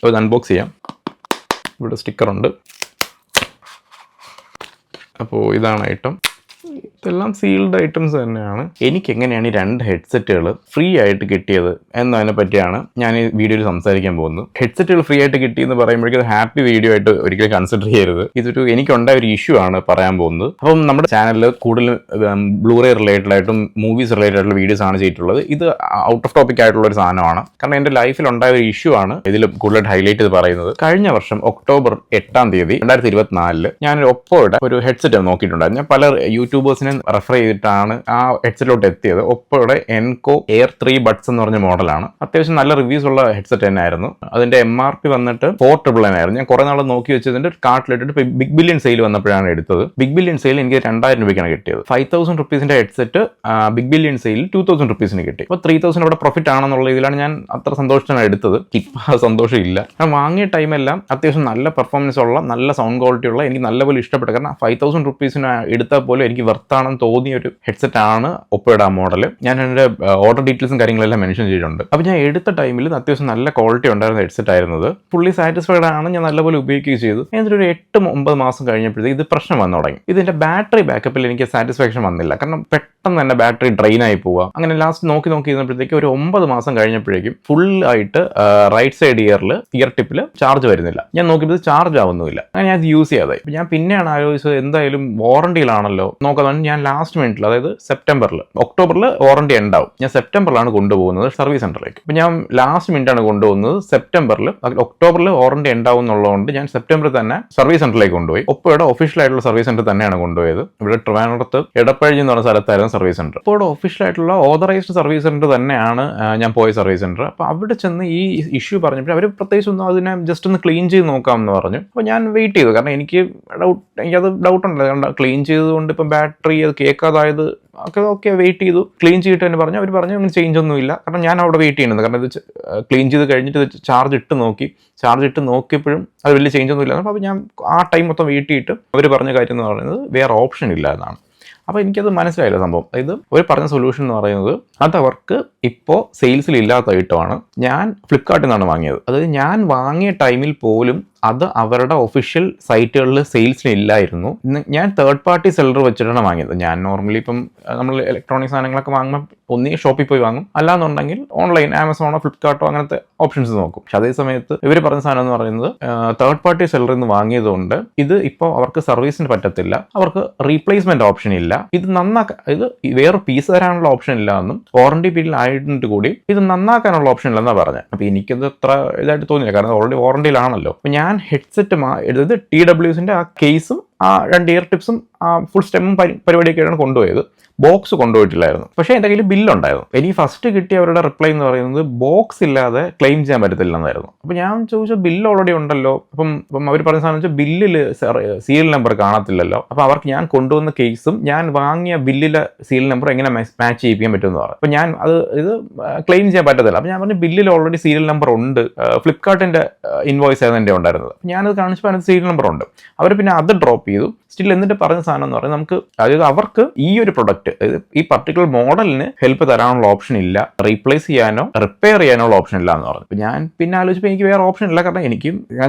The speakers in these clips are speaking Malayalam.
അത് അൺബോക്സ് ചെയ്യാം. ഇവിടെ സ്റ്റിക്കറുണ്ട്. അപ്പോൾ ഇതാണ് ഐറ്റം. ഇതെല്ലാം സീൽഡ് ഐറ്റംസ് തന്നെയാണ്. എനിക്ക് എങ്ങനെയാണ് ഈ 2 ഹെഡ്സെറ്റുകൾ ഫ്രീ ആയിട്ട് കിട്ടിയത് എന്നതിനെ പറ്റിയാണ് ഞാൻ ഈ വീഡിയോയിൽ സംസാരിക്കാൻ പോകുന്നത്. ഹെഡ്സെറ്റുകൾ ഫ്രീ ആയിട്ട് കിട്ടിയെന്ന് പറയുമ്പോഴേക്കും ഹാപ്പി വീഡിയോ ആയിട്ട് ഒരിക്കലും കൺസിഡർ ചെയ്യരുത്. ഇതൊരു എനിക്കുണ്ടായ ഒരു ഇഷ്യൂ ആണ് പറയാൻ പോകുന്നത്. അപ്പം നമ്മുടെ ചാനലിൽ കൂടുതൽ ബ്ലൂറേ റിലേറ്റഡ് ആയിട്ടും മൂവീസ് റിലേറ്റഡ് ആയിട്ടുള്ള വീഡിയോസ് ആണ് ചെയ്തിട്ടുള്ളത്. ഇത് ഔട്ട് ഓഫ് ടോപ്പിക് ആയിട്ടുള്ള ഒരു സാധനമാണ്. കാരണം എൻ്റെ ലൈഫിൽ ഉണ്ടായ ഒരു ഇഷ്യൂ ആണ് ഇതിൽ കൂടുതലായിട്ട് ഹൈലൈറ്റ് ചെയ്ത് പറയുന്നത്. കഴിഞ്ഞ വർഷം ഒക്ടോബർ 8 2024 ഞാനൊരു ഒപ്പോയുടെ ഒരു ഹെഡ്സെറ്റ് നോക്കിയിട്ടുണ്ടായിരുന്നു. ഞാൻ പല യൂട്യൂബേഴ്സിനെ റെഫർ ചെയ്തിട്ടാണ് ആ ഹെഡ്സെറ്റിലോട്ട് എത്തിയത്. ഒപ്പോയുടെ എൻകോ എയർ 3 ബഡ്സ് എന്ന് പറഞ്ഞ മോഡലാണ്. അത്യാവശ്യം നല്ല റിവ്യൂസ് ഉള്ള ഹെഡ്സെറ്റ് തന്നെയായിരുന്നു. അതിന്റെ MRP വന്നിട്ട് 499 ആയിരുന്നു. ഞാൻ കുറെ നാൾ നോക്കി വെച്ചതിന്റെ കാർട്ടിലിട്ടിട്ട് ബിഗ് ബില്യൺ സെയിൽ വന്നപ്പോഴാണ് എടുത്തത്. ബിഗ് ബില്യൺ സെയിൽ എനിക്ക് 2000 രൂപയ്ക്കാണ് കിട്ടിയത്. 5000 റുപ്പീസിന്റെ ഹെഡ്സെറ്റ് ബിഗ് ബില്യൺ സെയിൽ 2000 റുപ്പീസിന് കിട്ടി. അപ്പോൾ 3000 അവിടെ പ്രോഫിറ്റ് ആണെന്നുള്ള ഇതിലാണ് ഞാൻ അത്ര സന്തോഷത്തിനാണ് എടുത്തത്. ഇപ്പം ആ സന്തോഷം ഇല്ല. ഞാൻ വാങ്ങിയ ടൈമെല്ലാം അത്യാവശ്യം നല്ല പെർഫോമൻസ് ഉള്ള, നല്ല സൗണ്ട് ക്വാളിറ്റി ഉള്ള, എനിക്ക് നല്ലപോലെ ഇഷ്ടപ്പെട്ടു. കാരണം 5000 റുപ്പീസിന് എടുത്താൽ പോലും എനിക്ക് വർത്താണെന്ന് തോന്നിയ ഒരു ഹെഡ്സെറ്റ് ആണ് ഒപ്പോയുടെ ആ മോഡൽ. ഞാൻ എൻ്റെ ഓർഡർ ഡീറ്റെയിൽസും കാര്യങ്ങളെല്ലാം മെൻഷൻ ചെയ്തിട്ടുണ്ട്. അപ്പോൾ ഞാൻ എടുത്ത ടൈമിൽ അത്യാവശ്യം നല്ല ക്വാളിറ്റി ഉണ്ടായിരുന്ന ഹെഡ്സെറ്റ് ആയിരുന്നത്. ഫുള്ളി സാറ്റിസ്ഫൈഡ് ആണ്. ഞാൻ നല്ലപോലെ ഉപയോഗിക്കുകയും ചെയ്തു. എന്നിട്ടൊരു 8-9 മാസം കഴിഞ്ഞപ്പോഴത്തേക്ക് ഇത് പ്രശ്നം വന്നു തുടങ്ങി. ഇതിന്റെ ബാറ്ററി ബാക്കപ്പിൽ എനിക്ക് സാറ്റിസ്ഫാക്ഷൻ വന്നില്ല. കാരണം പെട്ടെന്ന് തന്നെ ബാറ്ററി ഡ്രെയിൻ ആയി പോവുക. അങ്ങനെ ലാസ്റ്റ് നോക്കി ഇരുന്നപ്പോഴത്തേക്ക് ഒരു 9 മാസം കഴിഞ്ഞപ്പോഴേക്കും ഫുൾ ആയിട്ട് റൈറ്റ് സൈഡ് ഇയർ ടിപ്പിൽ ചാർജ് വരുന്നില്ല. ഞാൻ നോക്കിയപ്പോൾ ചാർജ് ആവുന്നില്ല. അങ്ങനെ ഞാൻ ഇത് യൂസ് ചെയ്യാതായി. ഞാൻ പിന്നെയാണ് ആലോചിച്ചത് എന്തായാലും വാറണ്ടിയിലാണല്ലോ നോക്കാൻ. ഞാൻ ലാസ്റ്റ് മിനിറ്റിൽ, അതായത് ഒക്ടോബറിൽ വാറണ്ടി ഉണ്ടാവും. ഞാൻ സെപ്റ്റംബറിലാണ് കൊണ്ടുപോകുന്നത് സർവീസ് സെന്ററിലേക്ക്. അപ്പോൾ ഞാൻ ലാസ്റ്റ് മിനിറ്റാണ് കൊണ്ടുപോകുന്നത്. ഒക്ടോബറിൽ വാറണ്ടി ഉണ്ടാവും എന്നുള്ളതുകൊണ്ട് ഞാൻ സെപ്റ്റംബറിൽ തന്നെ സർവീസ് സെന്ററിലേക്ക് കൊണ്ടുപോയി. ഒപ്പോയുടെ ഒഫീഷ്യൽ ആയിട്ടുള്ള സർവീസ് സെന്റർ തന്നെയാണ് കൊണ്ടുപോയത്. ഇവിടെ ട്രിവാൻഡ്രത്ത് എടപ്പഴി എന്ന് പറഞ്ഞ സ്ഥലത്തായിരുന്നു സർവീസ് സെന്റർ. ഒപ്പോയുടെ ഒഫീഷ്യൽ ആയിട്ടുള്ള ഓതറൈസ്ഡ് സർവീസ് സെന്റർ തന്നെയാണ് ഞാൻ പോയ സർവീസ് സെന്റർ. അപ്പോൾ അവിടെ ചെന്ന് ഈ ഇഷ്യൂ പറഞ്ഞപ്പോൾ അവർ പ്രത്യേകിച്ച് ഒന്നും അതിനെ ജസ്റ്റ് ഒന്ന് ക്ലീൻ ചെയ്ത് നോക്കാമെന്ന് പറഞ്ഞു. അപ്പോൾ ഞാൻ വെയിറ്റ് ചെയ്തു. കാരണം എനിക്കത് ഡൗട്ട് ഉണ്ടല്ലോ. ക്ലീൻ ചെയ്തുകൊണ്ട് ഇപ്പം ബാറ്ററി അത് കേൾക്കാതായത് ഒക്കെ വെയിറ്റ് ചെയ്തു. ക്ലീൻ ചെയ്തിട്ട് തന്നെ പറഞ്ഞു. അവർ പറഞ്ഞു അങ്ങനെ ചേഞ്ച് ഒന്നുമില്ല. കാരണം ഞാൻ അവിടെ വെയിറ്റ് ചെയ്യുന്നത്. കാരണം ഇത് ക്ലീൻ ചെയ്ത് കഴിഞ്ഞിട്ട് ഇത് ചാർജ് ഇട്ട് നോക്കിയപ്പോഴും അത് വലിയ ചേഞ്ച് ഒന്നും ഇല്ല. അപ്പോൾ ഞാൻ ആ ടൈം മൊത്തം വെയിറ്റ് ചെയ്തിട്ട് അവർ പറഞ്ഞ കാര്യം എന്ന് പറയുന്നത് വേറെ ഓപ്ഷൻ ഇല്ല എന്നാണ്. അപ്പോൾ എനിക്കത് മനസ്സിലായില്ല സംഭവം. അതായത് അവർ പറഞ്ഞ സൊല്യൂഷൻ എന്ന് പറയുന്നത് അതവർക്ക് ഇപ്പോൾ സെയിൽസിൽ ഇല്ലാത്ത ഐറ്റമാണ്. ഞാൻ ഫ്ലിപ്കാർട്ടിൽ നിന്നാണ് വാങ്ങിയത്. അതായത് ഞാൻ വാങ്ങിയ ടൈമിൽ പോലും അത് അവരുടെ ഒഫീഷ്യൽ സൈറ്റുകളിൽ സെയിൽസിന് ഇല്ലായിരുന്നു. ഞാൻ തേർഡ് പാർട്ടി സെല്ലർ വെച്ചിട്ടാണ് വാങ്ങിയത്. ഞാൻ നോർമലി ഇപ്പം നമ്മൾ ഇലക്ട്രോണിക് സാധനങ്ങളൊക്കെ വാങ്ങുമ്പോൾ ഒന്നീ ഷോപ്പിൽ പോയി വാങ്ങും, അല്ലാന്നുണ്ടെങ്കിൽ ഓൺലൈൻ ആമസോണോ ഫ്ലിപ്കാർട്ടോ അങ്ങനത്തെ ഓപ്ഷൻസ് നോക്കും. പക്ഷെ അതേ സമയത്ത് ഇവർ പറഞ്ഞ സാധനം എന്ന് പറയുന്നത് തേർഡ് പാർട്ടി സെല്ലറിൽ നിന്ന് വാങ്ങിയതുകൊണ്ട് ഇത് ഇപ്പോൾ അവർക്ക് സർവീസിന് പറ്റത്തില്ല, അവർക്ക് റീപ്ലേസ്മെന്റ് ഓപ്ഷൻ ഇല്ല, ഇത് വേറെ പീസ് തരാനുള്ള ഓപ്ഷൻ ഇല്ല എന്നും വാറണ്ടി പീരീഡ് ആയിട്ട് കൂടി ഇത് നന്നാക്കാനുള്ള ഓപ്ഷൻ ഇല്ലെന്നാണ് പറഞ്ഞത്. അപ്പോൾ എനിക്കത് അത്ര ഇതായിട്ട് തോന്നിയില്ല. കാരണം ഓൾറെഡി വാറണ്ടിയിലാണല്ലോ. അപ്പോൾ ഞാൻ ഹെഡ്സെറ്റ് എടുത്തത് TWSന്റെ ആ കേസും ആ 2 ഇയർ ടിപ്സും ഫുൾ സ്റ്റെമ്മും പരിപാടിയൊക്കെയാണ് കൊണ്ടുപോയത്. ബോക്സ് കൊണ്ടുപോയിട്ടില്ലായിരുന്നു. പക്ഷേ എൻ്റെ കയ്യിൽ ബില്ലുണ്ടായിരുന്നു. എനിക്ക് ഫസ്റ്റ് കിട്ടിയ അവരുടെ റിപ്ലൈ എന്ന് പറയുന്നത് ബോക്സ് ഇല്ലാതെ ക്ലെയിം ചെയ്യാൻ പറ്റത്തില്ലെന്നായിരുന്നു. അപ്പോൾ ഞാൻ ചോദിച്ചു ബില്ല് ഓൾറെഡി ഉണ്ടല്ലോ. അപ്പം അവർ പറഞ്ഞ സാധനം വെച്ചാൽ ബില്ലിൽ സീരിയൽ നമ്പർ കാണത്തില്ലല്ലോ. അപ്പോൾ അവർക്ക് ഞാൻ കൊണ്ടുവന്ന കേസും ഞാൻ വാങ്ങിയ ബില്ലിലെ സീരിയൽ നമ്പർ എങ്ങനെ മാച്ച് ചെയ്യിപ്പിക്കാൻ പറ്റുമെന്ന് പറഞ്ഞു. അപ്പോൾ ഞാൻ ഇത് ക്ലെയിം ചെയ്യാൻ പറ്റത്തില്ല. അപ്പോൾ ഞാൻ പറഞ്ഞു ബില്ലിൽ ഓൾറെഡി സീരിയൽ നമ്പർ ഉണ്ട്, ഫ്ലിപ്കാർട്ടിൻ്റെ ഇൻവോയ്സ് ആയിരുന്നു എൻ്റെ ഉണ്ടായിരുന്നത്. ഞാനത് കാണിച്ചപ്പോൾ അതിന് സീരിയൽ നമ്പർ ഉണ്ട്. അവർ പിന്നെ അത് ഡ്രോപ്പ് ചെയ്തു. സ്റ്റിൽ എന്നിട്ട് പറഞ്ഞ സാധനം എന്ന് പറയുന്നത് നമുക്ക്, അതായത് അവർക്ക് ഈ ഒരു പ്രൊഡക്റ്റ്, ഈ പർട്ടിക്കുലർ മോഡലിന് ഹെൽപ്പ് തരാനുള്ള ഓപ്ഷൻ ഇല്ല, റീപ്ലേസ് ചെയ്യാനോ റിപ്പയർ ചെയ്യാനുള്ള ഓപ്ഷൻ ഇല്ല എന്ന് പറഞ്ഞു. അപ്പോൾ ഞാൻ പിന്നെ ആലോചിച്ചപ്പോൾ എനിക്ക് വേറെ ഓപ്ഷൻ ഇല്ല. കാരണം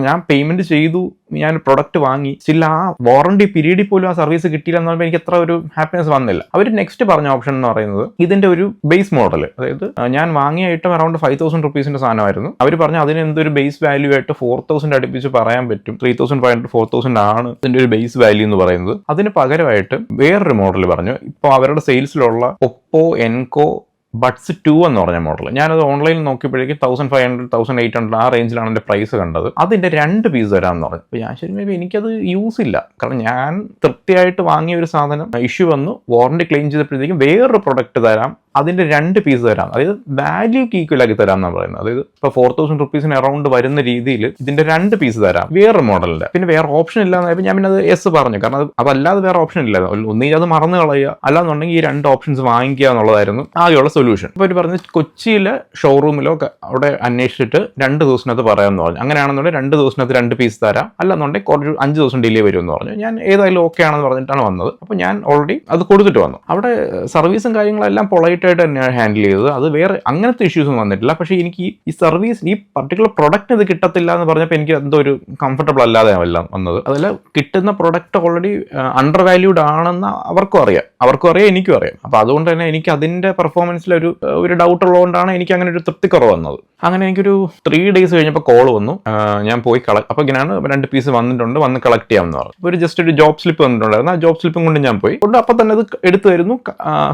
ഞാൻ പേയ്മെന്റ് ചെയ്തു, ഞാൻ പ്രൊഡക്റ്റ് വാങ്ങി, സ്റ്റിൽ ആ വാറണ്ടി പീരീഡിൽ പോലും ആ സർവീസ് കിട്ടിയില്ല എന്ന് പറയുമ്പോൾ എനിക്ക് അത്ര ഒരു ഹാപ്പിനെസ് വന്നില്ല. അവർ നെക്സ്റ്റ് പറഞ്ഞ ഓപ്ഷൻ എന്ന് പറയുന്നത് ഇതിന്റെ ഒരു ബേസ് മോഡൽ, അതായത് ഞാൻ വാങ്ങിയ ഐറ്റം അറൌണ്ട് 5000 റുപ്പീസിന്റെ സാധനമായിരുന്നു. അവർ പറഞ്ഞു അതിന് എന്തൊരു ബേസ് വാല്യൂ ആയിട്ട് 4000 അടുപ്പിച്ച് പറയാൻ പറ്റും. 3500 4000 ആണ് ഇതിന്റെ ഒരു ബേസ് വാല്യൂ എന്ന് പറയുന്നത്. അതിന് പകരമായിട്ട് വേറൊരു മോഡൽ പറഞ്ഞു. ഇപ്പോൾ അവരുടെ സെയിൽസിലുള്ള ഒപ്പോ എൻകോ ബഡ്സ് 2 എന്ന് പറഞ്ഞ മോഡൽ. ഞാനത് ഓൺലൈനിൽ നോക്കിയപ്പോഴേക്കും 1500 1800 ആ റേഞ്ചിലാണ് എൻ്റെ പ്രൈസ് കണ്ടത്. അതിൻ്റെ 2 പീസ് തരാമെന്ന് പറഞ്ഞു. അപ്പോൾ ഞാൻ ശരി മേബി എനിക്കത് യൂസ് ഇല്ല. കാരണം ഞാൻ തൃപ്തിയായിട്ട് വാങ്ങിയ ഒരു സാധനം ഇഷ്യൂ വന്നു, വാറണ്ടി ക്ലെയിം ചെയ്തപ്പോഴത്തേക്കും വേറൊരു പ്രൊഡക്റ്റ് തരാം, അതിൻ്റെ 2 പീസ് തരാം, അതായത് വാല്യൂക്ക് ഈക്വൽ ആക്കി തരാം എന്നാണ് പറയുന്നത്. അതായത് ഇപ്പോൾ 4000 റുപ്പീസിന് അറൗണ്ട് വരുന്ന രീതിയിൽ ഇതിന്റെ 2 പീസ് തരാം വേറൊരു മോഡലിന്റെ. പിന്നെ വേറെ ഓപ്ഷൻ ഇല്ലാന്ന് ഞാൻ പിന്നെ അത് യെസ് പറഞ്ഞു. കാരണം അതല്ലാതെ വേറെ ഓപ്ഷൻ ഇല്ല. ഒന്നുകിൽ അത് മറന്നു കളയുക, അല്ലാന്നുണ്ടെങ്കിൽ ഈ 2 ഓപ്ഷൻസ് വാങ്ങിക്കുക എന്നുള്ളതായിരുന്നു ആകെയുള്ള സൊല്യൂഷൻ. അപ്പോൾ അവർ പറഞ്ഞ് കൊച്ചിയിലെ ഷോറൂമിലോ അവിടെ അന്വേഷിച്ചിട്ട് 2 ദിവസത്തിനകത്ത് പറയാമെന്ന് പറഞ്ഞു. അങ്ങനെയാണെന്നുണ്ടെങ്കിൽ 2 ദിവസത്തിനകത്ത് 2 പീസ് തരാം, അല്ലാന്നുണ്ടെങ്കിൽ കുറച്ച് 5 ദിവസം ഡിലേ വരുമെന്ന് പറഞ്ഞു. ഞാൻ ഏതായാലും ഓക്കെ ആണെന്ന് പറഞ്ഞിട്ടാണ് വന്നത്. അപ്പോൾ ഞാൻ ഓൾറെഡി അത് കൊടുത്തിട്ട് വന്നു. അവിടെ സർവീസും കാര്യങ്ങളെല്ലാം പൊളൈറ്റ് കറക്റ്റായിട്ട് തന്നെയാണ് ഹാൻഡിൽ ചെയ്തത്. അത് വേറെ അങ്ങനത്തെ ഇഷ്യൂസ് ഒന്നും വന്നിട്ടില്ല. പക്ഷേ എനിക്ക് ഈ സർവീസ് ഈ പർട്ടിക്കുലർ പ്രൊഡക്റ്റ് ഇത് കിട്ടത്തില്ല എന്ന് പറഞ്ഞപ്പോൾ എനിക്ക് എന്തോ ഒരു കംഫർട്ടബിൾ അല്ലാതെ എല്ലാം വന്നത്. അതല്ല, കിട്ടുന്ന പ്രൊഡക്റ്റ് ഓൾറെഡി അണ്ടർ വാല്യൂഡ് ആണെന്ന് അവർക്കും അറിയാം, എനിക്കും അറിയാം. അപ്പോൾ അതുകൊണ്ട് തന്നെ എനിക്ക് അതിൻ്റെ പെർഫോമൻസിൽ ഒരു ഡൗട്ട് ഉള്ളതുകൊണ്ടാണ് എനിക്ക് അങ്ങനെ ഒരു തൃപ്തിക്കുറവ് വന്നത്. അങ്ങനെ എനിക്കൊരു 3 days കഴിഞ്ഞപ്പോൾ കോൾ വന്നു. ഞാൻ പോയി അപ്പോൾ ഇങ്ങനെയാണ് 2 പീസ് വന്നിട്ടുണ്ട്, വന്ന് കളക്ട് ചെയ്യാമെന്ന് പറഞ്ഞു. അപ്പോൾ ജസ്റ്റ് ഒരു ജോബ് സ്ലിപ്പ് വന്നിട്ടുണ്ടായിരുന്നു. ആ ജോബ് സ്ലിപ്പും കൊണ്ട് ഞാൻ പോയി അപ്പോൾ തന്നെ അത് എടുത്തു തരുന്നു,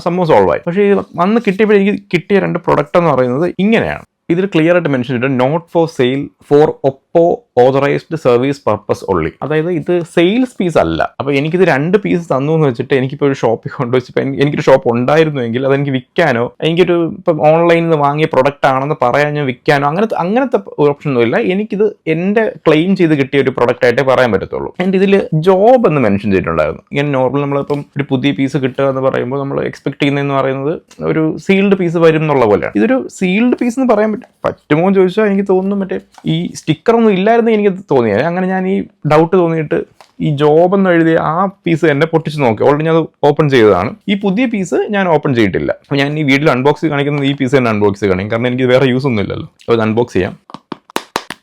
സംഭവം സോൾവ് ആയി. പക്ഷേ വന്ന് കിട്ടിയപ്പോൾ എനിക്ക് കിട്ടിയ 2 പ്രൊഡക്റ്റ് എന്ന് പറയുന്നത് ഇങ്ങനെയാണ്. ഇതിൽ ക്ലിയർ ആയിട്ട് മെൻഷൻ ചെയ്തിട്ട് not for sale for Oppo authorised service purpose ഒള്ളി. അതായത് ഇത് സെയിൽസ് പീസ് അല്ല. അപ്പോൾ എനിക്കിത് 2 പീസ് തന്നു എന്ന് വെച്ചിട്ട് എനിക്കിപ്പോൾ ഒരു ഷോപ്പിൽ കൊണ്ടുവച്ചപ്പോൾ എനിക്കൊരു ഷോപ്പ് ഉണ്ടായിരുന്നുവെങ്കിൽ അതെനിക്ക് വിൽക്കാനോ, എനിക്കൊരു ഇപ്പം ഓൺലൈനിൽ നിന്ന് വാങ്ങിയ പ്രൊഡക്റ്റ് ആണെന്ന് പറയാൻ ഞാൻ വിൽക്കാനോ അങ്ങനത്തെ ഓപ്ഷൻ ഒന്നുമില്ല. എനിക്കിത് എൻ്റെ ക്ലെയിം ചെയ്ത് കിട്ടിയ ഒരു പ്രൊഡക്റ്റ് ആയിട്ടേ പറയാൻ പറ്റത്തുള്ളൂ. എൻ്റെ ഇതിൽ ജോബ് എന്ന് മെൻഷൻ ചെയ്തിട്ടുണ്ടായിരുന്നു. ഇങ്ങനെ നോർമൽ നമ്മളിപ്പം ഒരു പുതിയ പീസ് കിട്ടുക എന്ന് പറയുമ്പോൾ നമ്മൾ എക്സ്പെക്ട് ചെയ്യുന്നതെന്ന് പറയുന്നത് ഒരു സീൽഡ് പീസ് വരും എന്നുള്ള പോലെയാണ്. ഇതൊരു സീൽഡ് പീസ് എന്ന് പറയാൻ പറ്റുമോ എന്ന് ചോദിച്ചാൽ എനിക്ക് തോന്നുന്നു മറ്റേ ഈ സ്റ്റിക്കറൊന്നും ഇല്ലായിരുന്നു എനിക്ക് തോന്നിയത്. അങ്ങനെ ഞാൻ ഈ ഡൗട്ട് തോന്നിയിട്ട് ഈ ജോബ് എന്ന് എഴുതിയ ആ പീസ് തന്നെ പൊട്ടിച്ച് നോക്കി. ഓൾറെഡി ഞാൻ അത് ഓപ്പൺ ചെയ്തതാണ്. ഈ പുതിയ പീസ് ഞാൻ ഓപ്പൺ ചെയ്തിട്ടില്ല. അപ്പോൾ ഞാൻ ഈ വീഡിയോ അൺബോക്സ് കാണിക്കുന്നത് ഈ പീസ് തന്നെ അൺബോക്സ് കാണിക്കും, കാരണം എനിക്ക് വേറെ യൂസ് ഒന്നും ഇല്ലല്ലോ. അപ്പോൾ ഇത് അൺബോക്സ് ചെയ്യാം.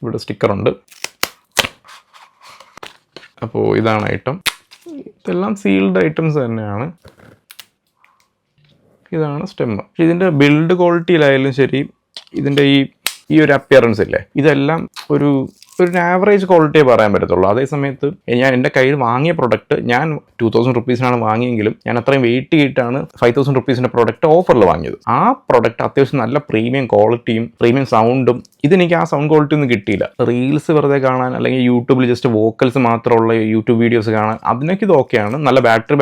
ഇവിടെ സ്റ്റിക്കറുണ്ട്. അപ്പോൾ ഇതാണ് ഐറ്റം. ഇതെല്ലാം സീൽഡ് ഐറ്റംസ് തന്നെയാണ്. ഇതാണ് സ്റ്റെം. പക്ഷേ ഇതിൻ്റെ ബിൽഡ് ക്വാളിറ്റിയിലായാലും ശരി, ഇതിൻ്റെ ഈ ഒരു അപ്പിയറൻസ് ഇല്ലേ, ഇതെല്ലാം ഒരു ആവറേജ് ക്വാളിറ്റിയെ പറയാൻ പറ്റത്തുള്ളൂ. അതേ സമയത്ത് ഞാൻ എൻ്റെ കയ്യിൽ വാങ്ങിയ പ്രൊഡക്റ്റ് ഞാൻ 2000 റുപ്പീസിനാണ് വാങ്ങിയെങ്കിലും ഞാൻ അത്രയും വെയിറ്റ് ചെയ്തിട്ടാണ് 5000 റുപ്പീസിൻ്റെ പ്രൊഡക്റ്റ് ഓഫറിൽ വാങ്ങിയത്. ആ പ്രൊഡക്റ്റ് അത്യാവശ്യം നല്ല പ്രീമിയം ക്വാളിറ്റിയും പ്രീമിയം സൗണ്ടും. ഇതെനിക്ക് ആ സൗണ്ട് ക്വാളിറ്റി ഒന്നും കിട്ടിയില്ല. റീൽസ് വെറുതെ കാണാൻ അല്ലെങ്കിൽ യൂട്യൂബിൽ ജസ്റ്റ് വോക്കൽസ് മാത്രമുള്ള യൂട്യൂബ് വീഡിയോസ് കാണാൻ അതിനൊക്കെ ഇത് ഓക്കെയാണ്. നല്ല ബാറ്ററി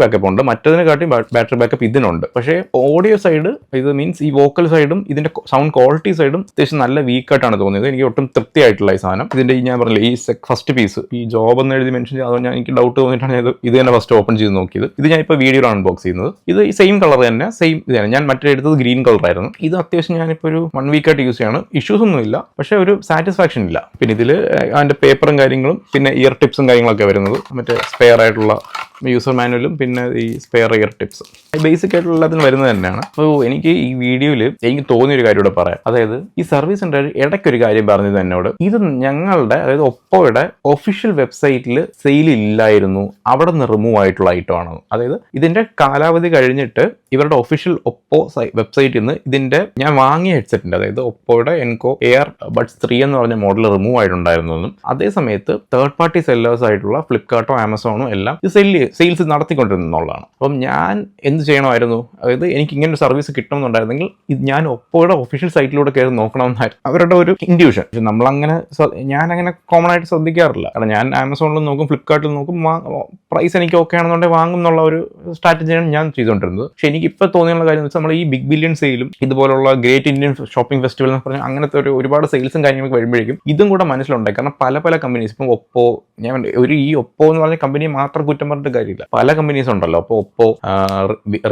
ബാക്കപ്പ് ഉണ്ട്. മറ്റതിനെക്കാട്ടി ബാറ്ററി ബാക്കപ്പ് ഇതിനുണ്ട്. പക്ഷേ ഓഡിയോ സൈഡ്, ഇത് മീൻസ് ഈ വോക്കൽ സൈഡും ഇതിൻ്റെ സൗണ്ട് ക്വാളിറ്റി സൈഡും അത്യാവശ്യം നല്ല വീക്കായിട്ടാണ് തോന്നിയത്. എനിക്ക് ഒട്ടും തൃപ്തിയായിട്ടുള്ള ഈ സാധനം. ഇതിൻ്റെ ഞാൻ പറഞ്ഞില്ല, ഈ ഫസ്റ്റ് പീസ് ഈ ജോബ് എന്ന് എഴുതി മെൻഷൻ ചെയ്ത് അതുകൊണ്ട് എനിക്ക് ഡൗട്ട് തോന്നിയിട്ടാണ് ഇത് തന്നെ ഫസ്റ്റ് ഓപ്പൺ ചെയ്ത് നോക്കിയത്. ഇത് ഞാൻ ഇപ്പോൾ വീഡിയോയിൽ അൺബോക്സ് ചെയ്യുന്നത്. ഇത് ഈ സെയിം കളർ തന്നെ, സെയിം ഇതാണ്. ഞാൻ മറ്റേ എടുത്തത് ഗ്രീൻ കളർ ആയിരുന്നു. ഇത് അത്യാവശ്യം ഞാനിപ്പോൾ ഒരു 1 വീക്കായിട്ട് യൂസ് ചെയ്യാണ്. ഇഷ്യൂസ് ഒന്നും ഇല്ല, പക്ഷേ ഒരു സാറ്റിസ്ഫാക്ഷൻ ഇല്ല. പിന്നെ ഇതിൽ അതിൻ്റെ പേപ്പറും കാര്യങ്ങളും പിന്നെ ഇയർ ടിപ്സും കാര്യങ്ങളൊക്കെ വരുന്നത്, മറ്റേ സ്പെയർ ആയിട്ടുള്ള യൂസർ മാനുവലും പിന്നെ ഈ സ്പെയർ ഇയർ ടിപ്സ് ബേസിക് ആയിട്ടുള്ള എല്ലാത്തിനും വരുന്നത് തന്നെയാണ്. അപ്പോൾ എനിക്ക് ഈ വീഡിയോയിൽ എനിക്ക് തോന്നിയൊരു കാര്യം ഇവിടെ പറയാം. അതായത് ഈ സർവീസ് സെൻ്റർ ഇടയ്ക്കൊരു കാര്യം പറഞ്ഞത് എന്നോട്, ഇത് ഞങ്ങളുടെ അതായത് ഒപ്പോയുടെ ഒഫീഷ്യൽ വെബ്സൈറ്റിൽ സെയിൽ ഇല്ലായിരുന്നു, അവിടെ നിന്ന് റിമൂവ് ആയിട്ടുള്ള ഐറ്റം ആണ്. അതായത് ഇതിൻ്റെ കാലാവധി കഴിഞ്ഞിട്ട് ഇവരുടെ ഒഫീഷ്യൽ ഒപ്പോ വെബ്സൈറ്റിൽ നിന്ന് ഇതിൻ്റെ ഞാൻ വാങ്ങിയ ഹെഡ്സെറ്റിൻ്റെ, അതായത് ഒപ്പോയുടെ എൻകോ എയർ ബഡ്സ് 3 എന്ന് പറഞ്ഞ മോഡൽ റിമൂവ് ആയിട്ടുണ്ടായിരുന്നു എന്നും അതേ സമയത്ത് തേർഡ് പാർട്ടി സെല്ലേഴ്സ് ആയിട്ടുള്ള ഫ്ലിപ്കാർട്ടോ ആമസോണോ എല്ലാം ഇത് സെയിൽസ് നടത്തിക്കൊണ്ടിരുന്നുള്ളതാണ്. അപ്പം ഞാൻ എന്ത് ചെയ്യണമായിരുന്നു, അതായത് എനിക്ക് ഇങ്ങനെ ഒരു സർവീസ് കിട്ടണമെന്നുണ്ടായിരുന്നെങ്കിൽ ഞാൻ ഒപ്പോയുടെ ഒഫീഷ്യൽ സൈറ്റിലൂടെ കയറി നോക്കണമെന്നായിരുന്നു അവരുടെ ഒരു ഇൻഡ്യൂഷൻ. ഞാനങ്ങനെ കോമൺ ആയിട്ട് ശ്രദ്ധിക്കാറില്ല. കാരണം ഞാൻ ആമസോണിലും നോക്കും, ഫ്ലിപ്കാർട്ടിൽ നോക്കും, പ്രൈസ് എനിക്ക് ഓക്കെ ആണെന്നുണ്ടെങ്കിൽ വാങ്ങും എന്നുള്ള ഒരു സ്ട്രാറ്റജിയാണ് ഞാൻ ചെയ്തുകൊണ്ടിരുന്നത്. പക്ഷേ എനിക്ക് ഇപ്പോൾ തോന്നിയുള്ള കാര്യം എന്ന് വെച്ചാൽ നമ്മൾ ഈ ബിഗ് ബില്യൺ സെയിലും ഇതുപോലുള്ള ഗ്രേറ്റ് ഇന്ത്യൻ ഷോപ്പിംഗ് ഫെസ്റ്റിവൽ എന്ന് പറഞ്ഞാൽ അങ്ങനത്തെ ഒരുപാട് സെയിൽസും കാര്യങ്ങളൊക്കെ വരുമ്പോഴേക്കും ഇതും കൂടെ മനസ്സിലുണ്ടായി. കാരണം പല കമ്പനീസ്, ഇപ്പം ഒപ്പോ, ഞാൻ ഈ ഒപ്പോ എന്ന് പറഞ്ഞ കമ്പനിയെ മാത്രം കുറ്റം പറഞ്ഞിട്ട് കാര്യമില്ല. പല കമ്പനീസ് ഉണ്ടല്ലോ. അപ്പോൾ ഒപ്പോ,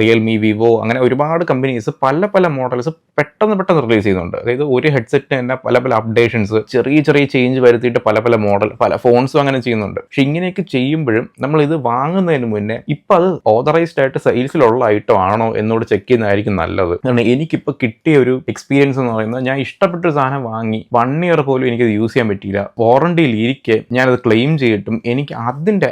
റിയൽമി, വിവോ, അങ്ങനെ ഒരുപാട് കമ്പനീസ് പല മോഡൽസ് പെട്ടെന്ന് റിലീസ് ചെയ്യുന്നുണ്ട്. അതായത് ഒരു ഹെഡ്സെറ്റ് തന്നെ പല അപ്ഡേഷൻസ്, ചെറിയ ചേഞ്ച് വരുത്തിയിട്ട് പല മോഡൽ, പല ഫോൺസും അങ്ങനെ ചെയ്യുന്നുണ്ട്. പക്ഷെ ഇങ്ങനെയൊക്കെ ചെയ്യുമ്പോഴും നമ്മൾ ഇത് വാങ്ങുന്നതിന് മുന്നേ ഇപ്പം അത് ഓതറൈസ്ഡ് ആയിട്ട് സെയിൽസിലുള്ള ഐറ്റം ആണോ എന്നോട് ചെക്ക് ചെയ്യുന്നതായിരിക്കും നല്ലത്. കാരണം എനിക്കിപ്പോൾ കിട്ടിയ ഒരു എക്സ്പീരിയൻസ് എന്ന് പറയുന്നത്, ഞാൻ ഇഷ്ടപ്പെട്ടൊരു സാധനം വാങ്ങി 1 ഇയർ പോലും എനിക്കത് യൂസ് ചെയ്യാൻ പറ്റിയില്ല. വാറണ്ടിയിൽ ഇരിക്കെ ഞാനത് ക്ലെയിം ചെയ്തിട്ടും എനിക്ക്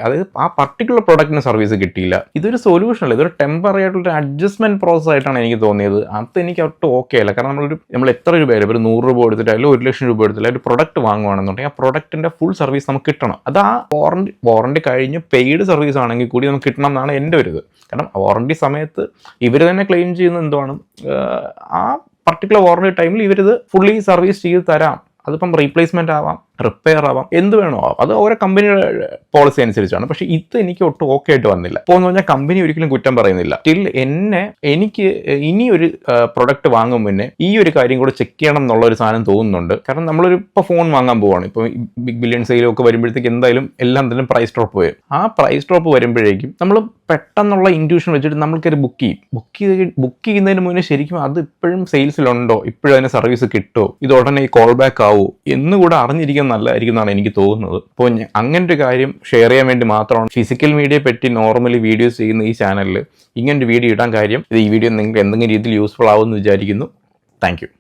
അതായത് ആ പർട്ടിക്കുലർ പ്രൊഡക്റ്റിന് സർവീസ് കിട്ടിയില്ല. ഇതൊരു സൊല്യൂഷൻ അല്ല, ഇതൊരു ടെമ്പററി ആയിട്ടുള്ള അഡ്ജസ്റ്റ്മെന്റ് പ്രോസസ് ആയിട്ടാണ് എനിക്ക് തോന്നിയത്. അത് എനിക്ക് ഒട്ടും ഓക്കെ അല്ല. കാരണം നമ്മൾ എത്ര രൂപയായാലും ഒരു 100 രൂപ എടുത്തിട്ടായാലും 1 ലക്ഷം രൂപ എടുത്തില്ല ഒരു പ്രൊഡക്റ്റ് വാങ്ങുകയാണെന്നുണ്ടെങ്കിൽ ആ പ്രൊഡക്റ്റിന്റെ ഫുൾ സർവീസ് നമുക്ക് കിട്ടണം. അത് ആ വാറണ്ടി കഴിഞ്ഞ് പെയ്ഡ് സർവീസ് ആണെങ്കിൽ കൂടി നമുക്ക് കിട്ടണം എന്നാണ് എൻ്റെ ഒരു ഇത്. കാരണം വാറണ്ടി സമയത്ത് ഇവർ തന്നെ ക്ലെയിം ചെയ്യുന്ന എന്തുവാണ്, ആ പർട്ടിക്കുലർ വാറണ്ടി ടൈമിൽ ഇവരിത് ഫുള്ളി സർവീസ് ചെയ്ത് തരാം. അതിപ്പം റീപ്ലേസ്മെന്റ് ആവാം, റിപ്പയർ ആവാം, എന്ത് വേണോ ആവാം. അത് ഓരോ കമ്പനിയുടെ പോളിസി അനുസരിച്ചാണ്. പക്ഷെ ഇത് എനിക്ക് ഒട്ടും ഓക്കെ ആയിട്ട് വന്നില്ല. ഇപ്പോൾ എന്ന് പറഞ്ഞാൽ കമ്പനി ഒരിക്കലും കുറ്റം പറയുന്നില്ല. എനിക്ക് ഇനി ഒരു പ്രൊഡക്റ്റ് വാങ്ങും മുന്നേ ഈ ഒരു കാര്യം കൂടെ ചെക്ക് ചെയ്യണം എന്നുള്ള ഒരു സാധനം തോന്നുന്നുണ്ട്. കാരണം ഇപ്പോൾ ഫോൺ വാങ്ങാൻ പോവാണ്, ഇപ്പോൾ ബിഗ് ബില്യൺ സെയിലൊക്കെ വരുമ്പോഴത്തേക്ക് എന്തായാലും എല്ലാം തന്നെ പ്രൈസ് ഡ്രോപ്പ് വരും. ആ പ്രൈസ് ഡ്രോപ്പ് വരുമ്പോഴേക്കും നമ്മൾ പെട്ടെന്നുള്ള ഇൻഡ്യൂഷൻ വെച്ചിട്ട് നമ്മൾക്കൊരു ബുക്ക് ചെയ്യുന്നതിന് മുന്നേ ശരിക്കും അത് ഇപ്പോഴും സെയിൽസിലുണ്ടോ, ഇപ്പോഴും അതിന് സർവീസ് കിട്ടുമോ, ഇത് ഉടനെ കോൾ ബാക്ക് ആവുമോ എന്നുകൂടെ അറിഞ്ഞിരിക്കുക കുറച്ചുകൂടെ നല്ലതായിരിക്കും എന്നാണ് എനിക്ക് തോന്നുന്നത്. അപ്പോൾ അങ്ങനൊരു കാര്യം ഷെയർ ചെയ്യാൻ വേണ്ടി മാത്രമാണ് ഫിസിക്കൽ മീഡിയയെ പറ്റി നോർമലി വീഡിയോസ് ചെയ്യുന്ന ഈ ചാനലിൽ ഇങ്ങനൊരു വീഡിയോ ഇടാൻ കാര്യം. ഈ വീഡിയോ നിങ്ങൾക്ക് എന്തെങ്കിലും രീതിയിൽ യൂസ്ഫുൾ ആവുമെന്ന് വിചാരിക്കുന്നു. Thank you.